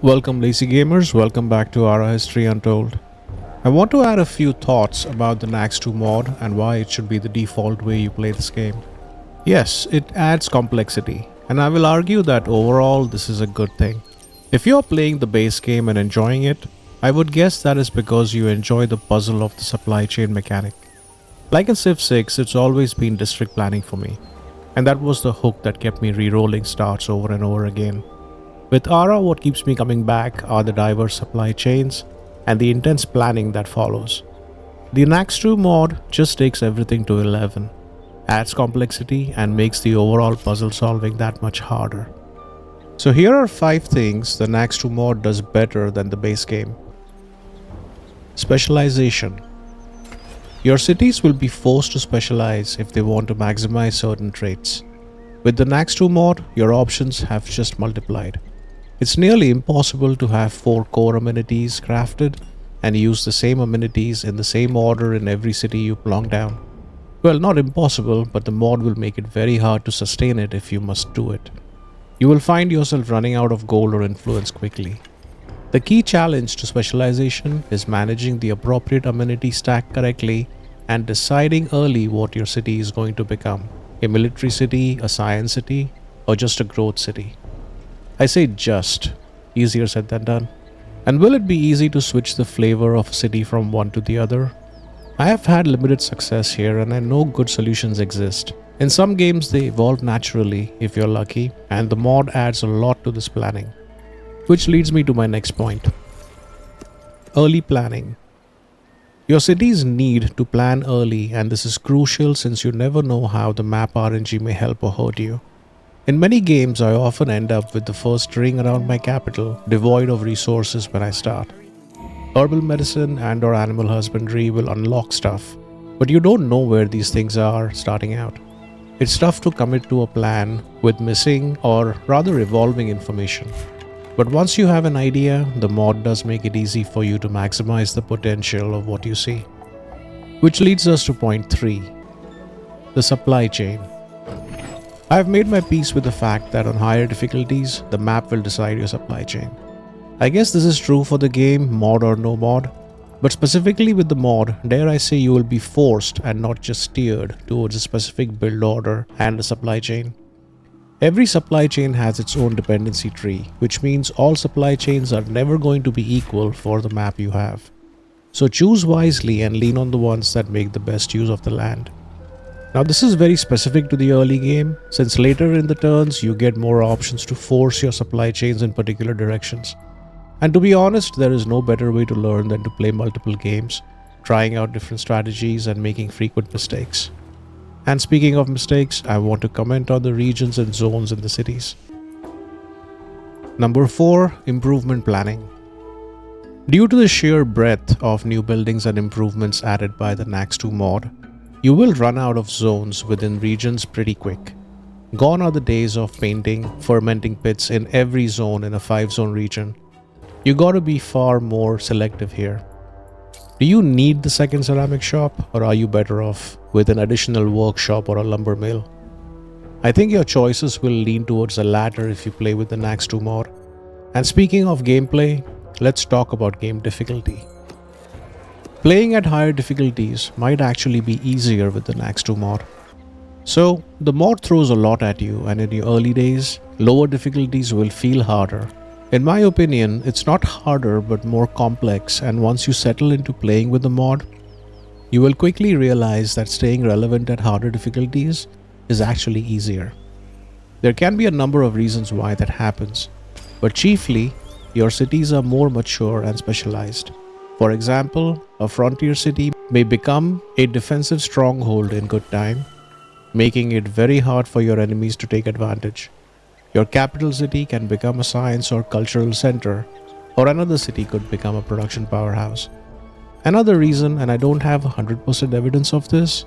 Welcome lazy gamers, welcome back to ARA History Untold. I want to add a few thoughts about the Naxt 2 mod and why it should be the default way you play this game. Yes, it adds complexity, and I will argue that overall this is a good thing. If you are playing the base game and enjoying it, I would guess that is because you enjoy the puzzle of the supply chain mechanic. Like in Civ 6, it's always been district planning for me, and that was the hook that kept me re-rolling starts over and over again. With ARA, what keeps me coming back are the diverse supply chains and the intense planning that follows. The Naxt 2 mod just takes everything to 11, adds complexity and makes the overall puzzle solving that much harder. So here are 5 things the Naxt 2 mod does better than the base game. Specialization. Your cities will be forced to specialize if they want to maximize certain traits. With the Naxt 2 mod, your options have just multiplied. It's nearly impossible to have 4 core amenities crafted and use the same amenities in the same order in every city you plonk down. Well, not impossible, but the mod will make it very hard to sustain it if you must do it. You will find yourself running out of gold or influence quickly. The key challenge to specialization is managing the appropriate amenity stack correctly and deciding early what your city is going to become. A military city, a science city, or just a growth city. I say just, easier said than done. And will it be easy to switch the flavor of a city from one to the other? I have had limited success here and I know good solutions exist. In some games they evolve naturally if you're lucky, and the mod adds a lot to this planning. Which leads me to my next point. Early planning. Your cities need to plan early, and this is crucial since you never know how the map RNG may help or hurt you. In many games, I often end up with the first ring around my capital devoid of resources when I start. Herbal medicine and/or animal husbandry will unlock stuff, but you don't know where these things are starting out. It's tough to commit to a plan with missing or rather evolving information. But once you have an idea, the mod does make it easy for you to maximize the potential of what you see. Which leads us to point 3. The supply chain. I have made my peace with the fact that on higher difficulties, the map will decide your supply chain. I guess this is true for the game, mod or no mod, but specifically with the mod, dare I say you will be forced and not just steered towards a specific build order and a supply chain. Every supply chain has its own dependency tree, which means all supply chains are never going to be equal for the map you have. So choose wisely and lean on the ones that make the best use of the land. Now this is very specific to the early game, since later in the turns you get more options to force your supply chains in particular directions. And to be honest, there is no better way to learn than to play multiple games, trying out different strategies and making frequent mistakes. And speaking of mistakes, I want to comment on the regions and zones in the cities. Number 4. Improvement planning. Due to the sheer breadth of new buildings and improvements added by the Naxt 2 mod, you will run out of zones within regions pretty quick. Gone are the days of painting, fermenting pits in every zone in a 5-zone region. You gotta be far more selective here. Do you need the second ceramic shop, or are you better off with an additional workshop or a lumber mill? I think your choices will lean towards the latter if you play with the Naxt 2 mod. And speaking of gameplay, let's talk about game difficulty. Playing at higher difficulties might actually be easier with the Naxt 2 mod. So, the mod throws a lot at you, and in your early days, lower difficulties will feel harder. In my opinion, it's not harder but more complex, and once you settle into playing with the mod, you will quickly realize that staying relevant at harder difficulties is actually easier. There can be a number of reasons why that happens, but chiefly, your cities are more mature and specialized. For example, a frontier city may become a defensive stronghold in good time, making it very hard for your enemies to take advantage. Your capital city can become a science or cultural center, or another city could become a production powerhouse. Another reason, and I don't have 100% evidence of this,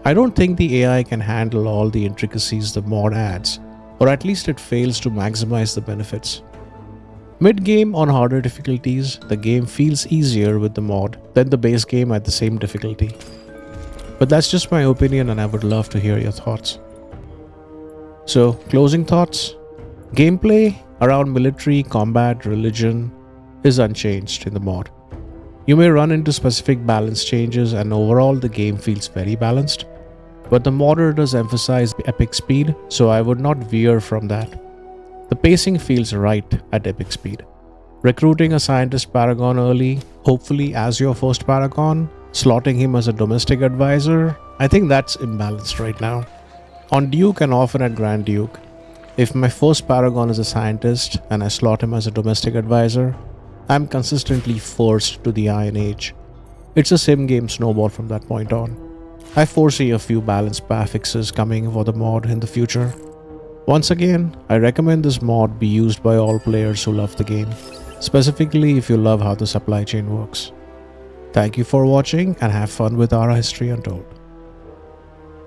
I don't think the AI can handle all the intricacies the mod adds, or at least it fails to maximize the benefits. Mid-game on harder difficulties, the game feels easier with the mod than the base game at the same difficulty. But that's just my opinion and I would love to hear your thoughts. So, closing thoughts. Gameplay around military, combat, religion is unchanged in the mod. You may run into specific balance changes, and overall the game feels very balanced, but the modder does emphasize epic speed, so I would not veer from that. The pacing feels right at epic speed. Recruiting a scientist paragon early, hopefully as your first paragon, slotting him as a domestic advisor, I think that's imbalanced right now. On Duke and often at Grand Duke, if my first paragon is a scientist and I slot him as a domestic advisor, I'm consistently forced to the Iron Age. It's a sim game snowball from that point on. I foresee a few balance fixes coming for the mod in the future. Once again, I recommend this mod be used by all players who love the game, specifically if you love how the supply chain works. Thank you for watching and have fun with ARA History Untold.